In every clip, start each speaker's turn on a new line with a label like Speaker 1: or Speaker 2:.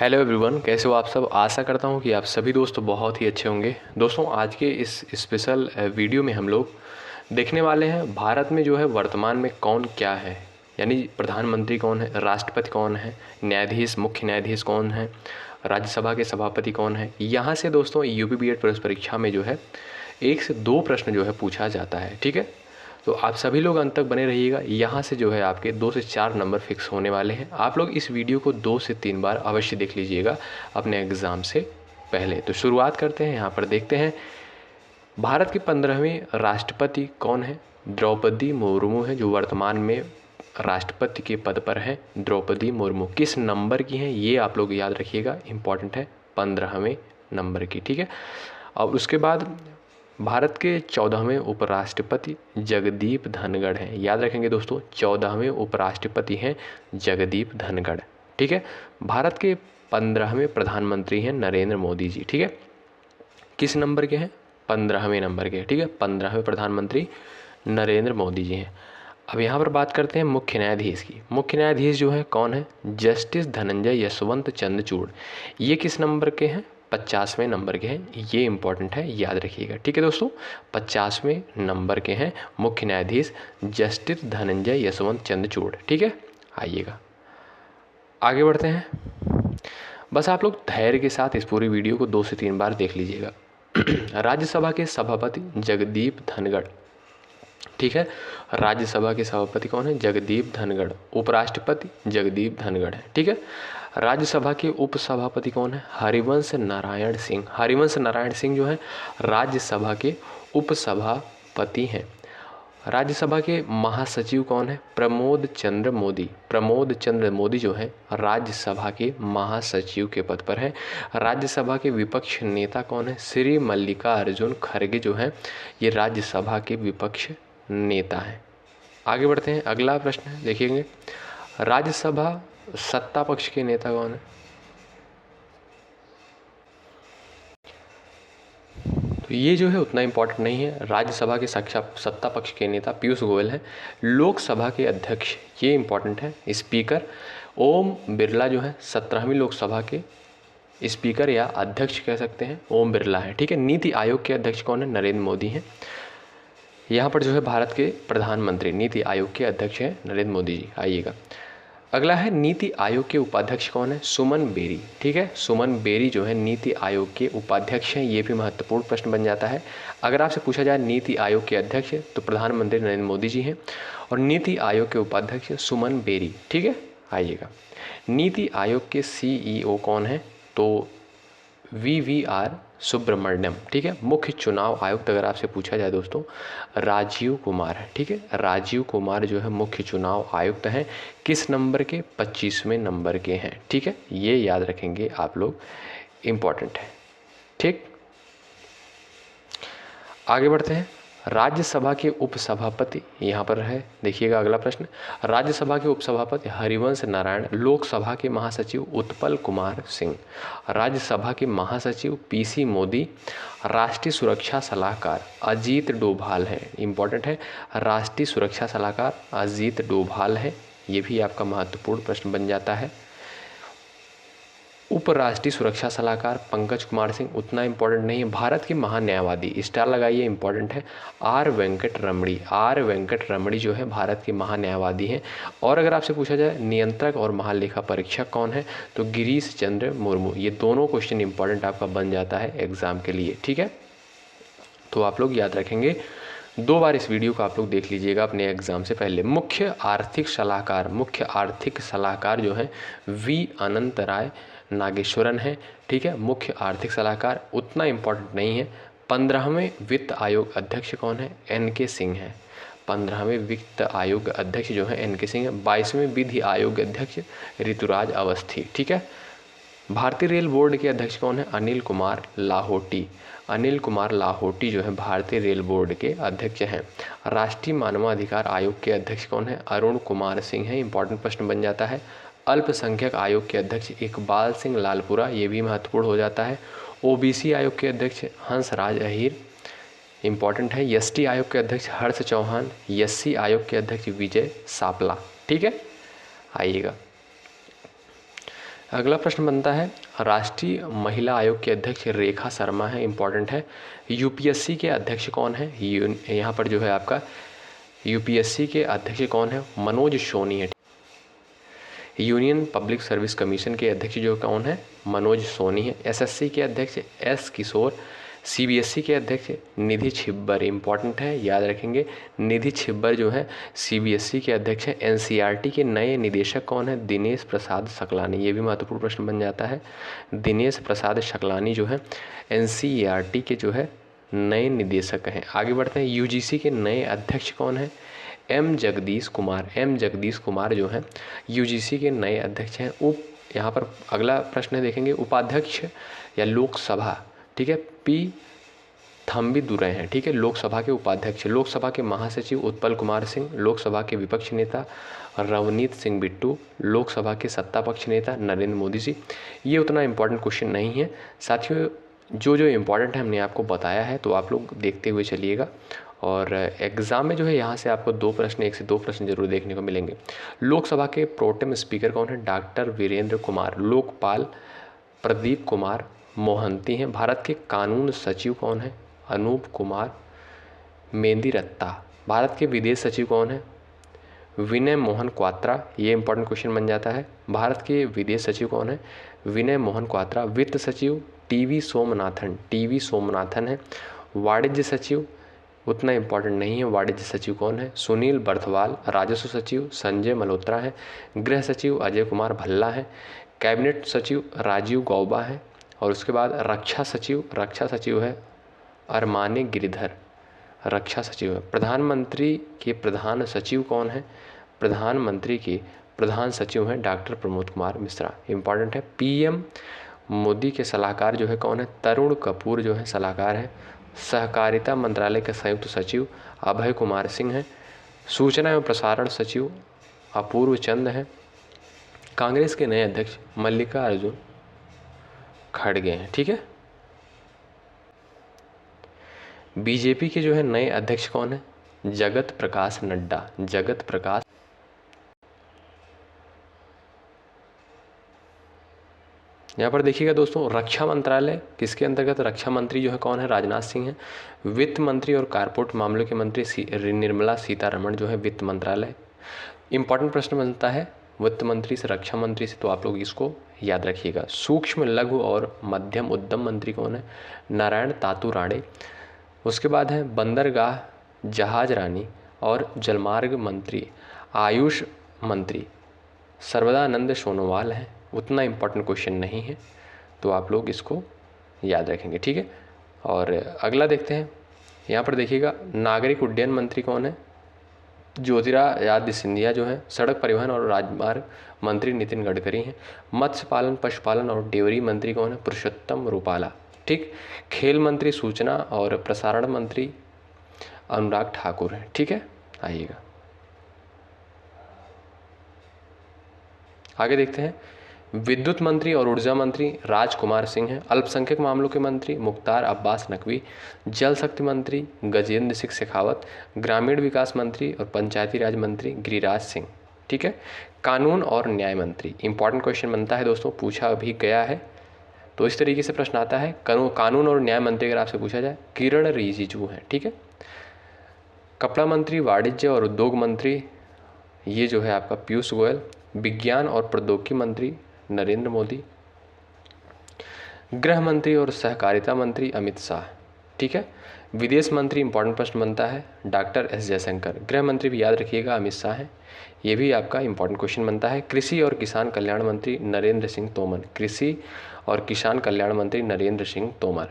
Speaker 1: Hello everyone, कैसे हो आप सब। आशा करता हूँ कि आप सभी दोस्त बहुत ही अच्छे होंगे। दोस्तों, आज के इस स्पेशल वीडियो में हम लोग देखने वाले हैं भारत में जो है वर्तमान में कौन क्या है, यानी प्रधानमंत्री कौन है, राष्ट्रपति कौन है, न्यायाधीश मुख्य न्यायाधीश कौन है, राज्यसभा के सभापति कौन है। यहाँ से दोस्तों यूपी बीएड प्रवेश परीक्षा में जो है 1 से 2 प्रश्न जो है पूछा जाता है। ठीक है, तो आप सभी लोग अंत तक बने रहिएगा। यहाँ से जो है आपके 2 से 4 नंबर फिक्स होने वाले हैं। आप लोग इस वीडियो को 2 से 3 बार अवश्य देख लीजिएगा अपने एग्ज़ाम से पहले। तो शुरुआत करते हैं। यहाँ पर देखते हैं भारत के 15वें राष्ट्रपति कौन है। द्रौपदी मुर्मू है जो वर्तमान में राष्ट्रपति के पद पर है। द्रौपदी मुर्मू किस नंबर की हैं ये आप लोग याद रखिएगा, इंपॉर्टेंट है, 15वें नंबर की। ठीक है, और उसके बाद भारत के 14वें उपराष्ट्रपति जगदीप धनखड़ हैं। याद रखेंगे दोस्तों, 14वें उपराष्ट्रपति हैं जगदीप धनखड़। ठीक है, भारत के 15वें प्रधानमंत्री हैं नरेंद्र मोदी जी। ठीक है, किस नंबर के हैं, 15वें नंबर के। ठीक है, 15वें प्रधानमंत्री नरेंद्र मोदी जी हैं। अब यहाँ पर बात करते हैं मुख्य न्यायाधीश की। मुख्य न्यायाधीश जो है कौन है, जस्टिस धनंजय यशवंत चंद्रचूड़। ये किस नंबर के हैं, 50वें नंबर के हैं। ये इंपॉर्टेंट है, याद रखिएगा। ठीक है दोस्तों, 50वें नंबर के हैं मुख्य न्यायाधीश जस्टिस धनंजय यशवंत चंद्रचूड़। ठीक है, आइएगा आगे बढ़ते हैं। बस आप लोग धैर्य के साथ इस पूरी वीडियो को 2 से 3 बार देख लीजिएगा। राज्यसभा के सभापति जगदीप धनखड़। ठीक है, राज्यसभा के सभापति कौन है, जगदीप धनखड़। उपराष्ट्रपति जगदीप धनखड़ है। ठीक है, राज्यसभा के उपसभापति कौन है, हरिवंश नारायण सिंह। हरिवंश नारायण सिंह जो है राज्यसभा के उपसभापति हैं। राज्यसभा के महासचिव कौन है, प्रमोद चंद्र मोदी। प्रमोद चंद्र मोदी जो है राज्यसभा के महासचिव के पद पर है। राज्यसभा के विपक्ष नेता कौन है, श्री मल्लिकार्जुन खड़गे जो है ये राज्यसभा के विपक्ष नेता हैं। आगे बढ़ते हैं, अगला प्रश्न है, देखिएंगे राज्यसभा सत्ता पक्ष के नेता कौन है। तो ये जो है उतना इम्पोर्टेंट नहीं है। राज्यसभा के सत्ता पक्ष के नेता पीयूष गोयल हैं। लोकसभा के अध्यक्ष, ये इम्पोर्टेंट है, स्पीकर ओम बिरला जो है 17वीं लोकसभा के स्पीकर या अध्यक्ष कह सकते हैं, ओम बिरला है। ठीक है, नीति आयोग के अध्यक्ष कौन है, नरेंद्र मोदी हैं। यहाँ पर जो है भारत के प्रधानमंत्री नीति आयोग के अध्यक्ष हैं नरेंद्र मोदी जी। आइएगा, अगला है नीति आयोग के उपाध्यक्ष कौन है, सुमन बेरी। ठीक है, सुमन बेरी जो है नीति आयोग के उपाध्यक्ष हैं। ये भी महत्वपूर्ण प्रश्न बन जाता है। अगर आपसे पूछा जाए नीति आयोग के अध्यक्ष तो प्रधानमंत्री नरेंद्र मोदी जी हैं और नीति आयोग के उपाध्यक्ष सुमन बेरी। ठीक है, आइएगा, नीति आयोग के CEO कौन है, तो VVR सुब्रमण्यम। ठीक है, मुख्य चुनाव आयुक्त अगर आपसे पूछा जाए दोस्तों राजीव कुमार है। ठीक है, राजीव कुमार जो है मुख्य चुनाव आयुक्त हैं। किस नंबर के, 25वें नंबर के हैं। ठीक है, ये याद रखेंगे आप लोग, इम्पॉर्टेंट है। ठीक, आगे बढ़ते हैं। राज्यसभा के उपसभापति यहाँ पर है, देखिएगा अगला प्रश्न। राज्यसभा के उपसभापति हरिवंश नारायण। लोकसभा के महासचिव उत्पल कुमार सिंह। राज्यसभा के महासचिव PC मोदी। राष्ट्रीय सुरक्षा सलाहकार अजीत डोभाल है, इंपॉर्टेंट है, राष्ट्रीय सुरक्षा सलाहकार अजीत डोभाल है। ये भी आपका महत्वपूर्ण प्रश्न बन जाता है। उपराष्ट्रीय सुरक्षा सलाहकार पंकज कुमार सिंह, उतना इंपॉर्टेंट नहीं है। भारत के महान्यायवादी, स्टार लगाइए, इंपॉर्टेंट है, R वेंकट रमणी। R वेंकट रमणी जो है भारत के महान्यायवादी हैं। और अगर आपसे पूछा जाए नियंत्रक और महालेखा परीक्षक कौन है, तो गिरीश चंद्र मुर्मू। ये दोनों क्वेश्चन इंपॉर्टेंट आपका बन जाता है एग्जाम के लिए। ठीक है, तो आप लोग याद रखेंगे, 2 बार इस वीडियो को आप लोग देख लीजिएगा अपने एग्जाम से पहले। मुख्य आर्थिक सलाहकार, मुख्य आर्थिक सलाहकार जो है V अनंत राय नागेश्वरन है। ठीक है, मुख्य आर्थिक सलाहकार, उतना इम्पोर्टेंट नहीं है। 15वें वित्त आयोग अध्यक्ष कौन है, NK सिंह है। 15वें वित्त आयोग अध्यक्ष जो है NK सिंह है। 22वें विधि आयोग अध्यक्ष ऋतुराज अवस्थी। ठीक है, भारतीय रेल बोर्ड के अध्यक्ष कौन है, अनिल कुमार लाहोटी। अनिल कुमार लाहोटी जो है भारतीय रेल बोर्ड के अध्यक्ष हैं। राष्ट्रीय मानवाधिकार आयोग के अध्यक्ष कौन है, अरुण कुमार सिंह है, इंपॉर्टेंट प्रश्न बन जाता है। अल्पसंख्यक आयोग के अध्यक्ष इकबाल सिंह लालपुरा, ये भी महत्वपूर्ण हो जाता है। OBC आयोग के अध्यक्ष हंसराज अहीर, इंपॉर्टेंट है। ST आयोग के अध्यक्ष हर्ष चौहान। SC आयोग के अध्यक्ष विजय सापला। ठीक है, आइएगा, अगला प्रश्न बनता है, राष्ट्रीय महिला आयोग की अध्यक्ष रेखा शर्मा है, इंपॉर्टेंट है। यूपीएससी के अध्यक्ष कौन है? यहाँ पर जो है आपका यूपीएससी के अध्यक्ष कौन है? मनोज सोनी है। यूनियन पब्लिक सर्विस कमीशन के अध्यक्ष जो कौन है? मनोज सोनी है। एसएससी के अध्यक्ष एस किशोर। सीबीएसई के अध्यक्ष निधि छिब्बर, इंपॉर्टेंट है, याद रखेंगे। निधि छिब्बर जो है सीबीएसई के अध्यक्ष हैं। एनसीईआरटी के नए निदेशक कौन है? दिनेश प्रसाद सकलानी, ये भी महत्वपूर्ण प्रश्न बन जाता है। दिनेश प्रसाद सकलानी जो है एनसीईआरटी के जो है नए निदेशक हैं। आगे बढ़ते हैं, यूजीसी के नए अध्यक्ष कौन है? एम जगदीश कुमार। एम जगदीश कुमार जो हैं यूजीसी के नए अध्यक्ष हैं। यहाँ पर अगला प्रश्न देखेंगे, उपाध्यक्ष या लोकसभा, ठीक है, पी थम्बी दुरै हैं, ठीक है, लोकसभा के उपाध्यक्ष। लोकसभा के महासचिव उत्पल कुमार सिंह। लोकसभा के विपक्ष नेता रवनीत सिंह बिट्टू। लोकसभा के सत्ता पक्ष नेता नरेंद्र मोदी जी। ये उतना इंपॉर्टेंट क्वेश्चन नहीं है साथियों, जो जो इम्पोर्टेंट है हमने आपको बताया है, तो आप लोग देखते हुए चलिएगा। और एग्ज़ाम में जो है यहाँ से आपको 2 प्रश्न, 1 से 2 प्रश्न जरूर देखने को मिलेंगे। लोकसभा के प्रोटेम स्पीकर कौन है? डॉक्टर वीरेंद्र कुमार। लोकपाल प्रदीप कुमार मोहंती हैं। भारत के कानून सचिव कौन है? अनूप कुमार मेंदिरत्ता। भारत के विदेश सचिव कौन है? विनय मोहन क्वात्रा। ये इंपॉर्टेंट क्वेश्चन बन जाता है। भारत के विदेश सचिव कौन है? विनय मोहन क्वात्रा। वित्त सचिव टीवी सोमनाथन। टीवी सोमनाथन है। वाणिज्य सचिव उतना इंपॉर्टेंट नहीं है, वाणिज्य सचिव कौन है? सुनील बर्थवाल। राजस्व सचिव संजय मल्होत्रा है। गृह सचिव अजय कुमार भल्ला है। कैबिनेट सचिव राजीव गौबा है। और उसके बाद रक्षा सचिव है अरमाने गिरिधर, रक्षा सचिव है। प्रधानमंत्री के प्रधान सचिव कौन है? प्रधानमंत्री के प्रधान सचिव हैं डॉक्टर प्रमोद कुमार मिश्रा, इंपॉर्टेंट है। पीएम मोदी के सलाहकार जो है कौन है? तरुण कपूर जो है सलाहकार है। सहकारिता मंत्रालय के संयुक्त सचिव अभय कुमार सिंह हैं। सूचना एवं प्रसारण सचिव अपूर्व चंद हैं। कांग्रेस के नए अध्यक्ष मल्लिकार्जुन खड़गे हैं, ठीक है। बीजेपी के जो है नए अध्यक्ष कौन है? जगत प्रकाश नड्डा। जगत प्रकाश। यहाँ पर देखिएगा दोस्तों, रक्षा मंत्रालय किसके अंतर्गत? रक्षा मंत्री जो है कौन है? राजनाथ सिंह हैं। वित्त मंत्री और कारपोरेट मामलों के मंत्री निर्मला सीतारमण जो है वित्त मंत्रालय। इंपॉर्टेंट प्रश्न बनता है वित्त मंत्री से, रक्षा मंत्री से, तो आप लोग इसको याद रखिएगा। सूक्ष्म लघु और मध्यम उद्यम मंत्री कौन है? नारायण तातू राणे। उसके बाद है बंदरगाह, जहाज रानी और जलमार्ग मंत्री, आयुष मंत्री सर्वदानंद सोनोवाल हैं। उतना इम्पोर्टेंट क्वेश्चन नहीं है, तो आप लोग इसको याद रखेंगे, ठीक है। और अगला देखते हैं, यहाँ पर देखिएगा नागरिक उड्डयन मंत्री कौन है? ज्योतिरादित्य सिंधिया जो है। सड़क परिवहन और राजमार्ग मंत्री नितिन गडकरी हैं। मत्स्य पालन, पशुपालन और डेयरी मंत्री कौन है? पुरुषोत्तम रूपाला, ठीक। खेल मंत्री, सूचना और प्रसारण मंत्री अनुराग ठाकुर हैं, ठीक है। आइएगा आगे देखते हैं, विद्युत मंत्री और ऊर्जा मंत्री राजकुमार सिंह हैं। अल्पसंख्यक मामलों के मंत्री मुख्तार अब्बास नकवी। जल शक्ति मंत्री गजेंद्र सिंह शेखावत। ग्रामीण विकास मंत्री और पंचायती राज मंत्री गिरिराज सिंह, ठीक है। कानून और न्याय मंत्री, इंपॉर्टेंट क्वेश्चन बनता है दोस्तों, पूछा भी गया है, तो इस तरीके से प्रश्न आता है। कानून और न्याय मंत्री अगर आपसे पूछा जाए, किरण रिजिजू हैं, ठीक है। कपड़ा मंत्री, वाणिज्य और उद्योग मंत्री, ये जो है आपका पीयूष गोयल। विज्ञान और प्रौद्योगिकी मंत्री नरेंद्र मोदी। गृह मंत्री और सहकारिता मंत्री अमित शाह, ठीक है। विदेश मंत्री, इंपॉर्टेंट प्रश्न बनता है, डॉक्टर एस जयशंकर। गृह मंत्री भी याद रखिएगा अमित शाह है, ये भी आपका इंपॉर्टेंट क्वेश्चन बनता है। कृषि और किसान कल्याण मंत्री नरेंद्र सिंह तोमर। कृषि और किसान कल्याण मंत्री नरेंद्र सिंह तोमर,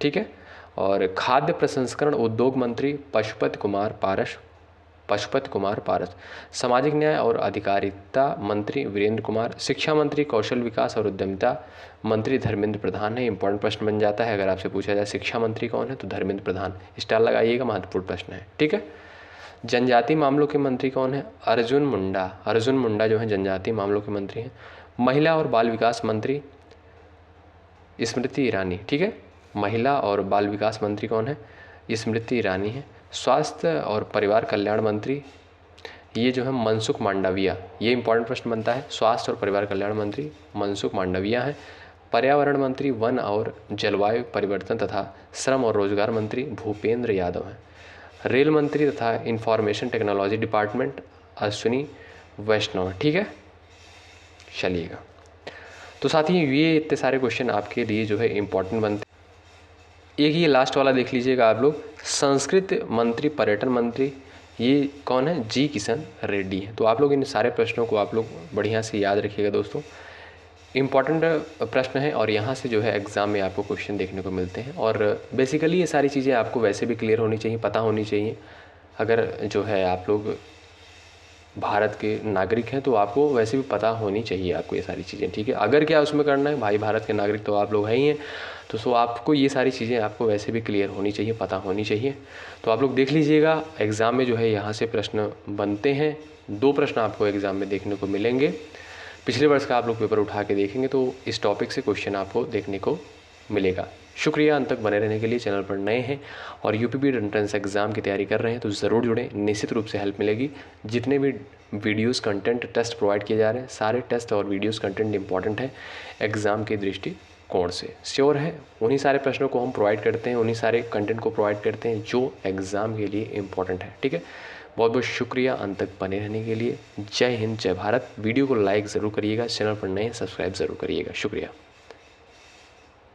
Speaker 1: ठीक है। और खाद्य प्रसंस्करण उद्योग मंत्री पशुपति कुमार पारस। सामाजिक न्याय और अधिकारिता मंत्री वीरेंद्र कुमार। शिक्षा मंत्री, कौशल विकास और उद्यमिता मंत्री धर्मेंद्र प्रधान है। इंपॉर्टेंट प्रश्न बन जाता है, अगर आपसे पूछा जाए शिक्षा मंत्री कौन है, तो धर्मेंद्र प्रधान, स्टार लगाइएगा, महत्वपूर्ण प्रश्न है, ठीक है। जनजातीय मामलों के मंत्री कौन है? अर्जुन मुंडा जो है जनजातीय मामलों के मंत्री हैं। महिला और बाल विकास मंत्री स्मृति ईरानी, ठीक है। महिला और बाल विकास मंत्री कौन है? स्मृति ईरानी है। स्वास्थ्य और परिवार कल्याण मंत्री, ये जो है मनसुख मांडविया, ये इंपॉर्टेंट प्रश्न बनता है। स्वास्थ्य और परिवार कल्याण मंत्री मनसुख मांडविया हैं। पर्यावरण मंत्री, वन और जलवायु परिवर्तन तथा श्रम और रोजगार मंत्री भूपेंद्र यादव हैं। रेल मंत्री तथा इंफॉर्मेशन टेक्नोलॉजी डिपार्टमेंट अश्विनी वैष्णव है। ठीक है, चलिएगा। तो साथियों ये इतने सारे क्वेश्चन आपके लिए जो है इम्पोर्टेंट बनते हैं। एक ये लास्ट वाला देख लीजिएगा आप लोग, संस्कृत मंत्री, पर्यटन मंत्री, ये कौन है? जी किशन रेड्डी है। तो आप लोग इन सारे प्रश्नों को आप लोग बढ़िया से याद रखिएगा दोस्तों, इम्पॉर्टेंट प्रश्न है और यहाँ से जो है एग्ज़ाम में आपको क्वेश्चन देखने को मिलते हैं। और बेसिकली ये सारी चीज़ें आपको वैसे भी क्लियर होनी चाहिए, पता होनी चाहिए। अगर जो है आप लोग भारत के नागरिक हैं तो आपको वैसे भी पता होनी चाहिए आपको ये सारी चीज़ें। ठीक है, अगर क्या उसमें करना है भाई, भारत के नागरिक तो आप लोग हैं ही हैं, तो सो आपको ये सारी चीज़ें आपको वैसे भी क्लियर होनी चाहिए, पता होनी चाहिए। तो आप लोग देख लीजिएगा एग्ज़ाम में जो है यहाँ से प्रश्न बनते हैं। 2 प्रश्न आपको एग्ज़ाम में देखने को मिलेंगे। पिछले वर्ष का आप लोग पेपर उठा के देखेंगे तो इस टॉपिक से क्वेश्चन आपको देखने को मिलेगा। शुक्रिया अंत तक बने रहने के लिए। चैनल पर नए हैं और यूपीपी एंट्रेंस एग्ज़ाम की तैयारी कर रहे हैं तो ज़रूर जुड़ें, निश्चित रूप से हेल्प मिलेगी। जितने भी वीडियोस कंटेंट टेस्ट प्रोवाइड किए जा रहे हैं, सारे टेस्ट और वीडियोस कंटेंट इंपॉर्टेंट है एग्ज़ाम के दृष्टिकोण से। श्योर है उन्हीं सारे प्रश्नों को हम प्रोवाइड करते हैं, उन्हीं सारे कंटेंट को प्रोवाइड करते हैं जो एग्ज़ाम के लिए इम्पॉर्टेंट है। ठीक है, बहुत बहुत शुक्रिया अंत तक बने रहने के लिए। जय हिंद, जय भारत। वीडियो को लाइक ज़रूर करिएगा, चैनल पर नए सब्सक्राइब ज़रूर करिएगा। शुक्रिया।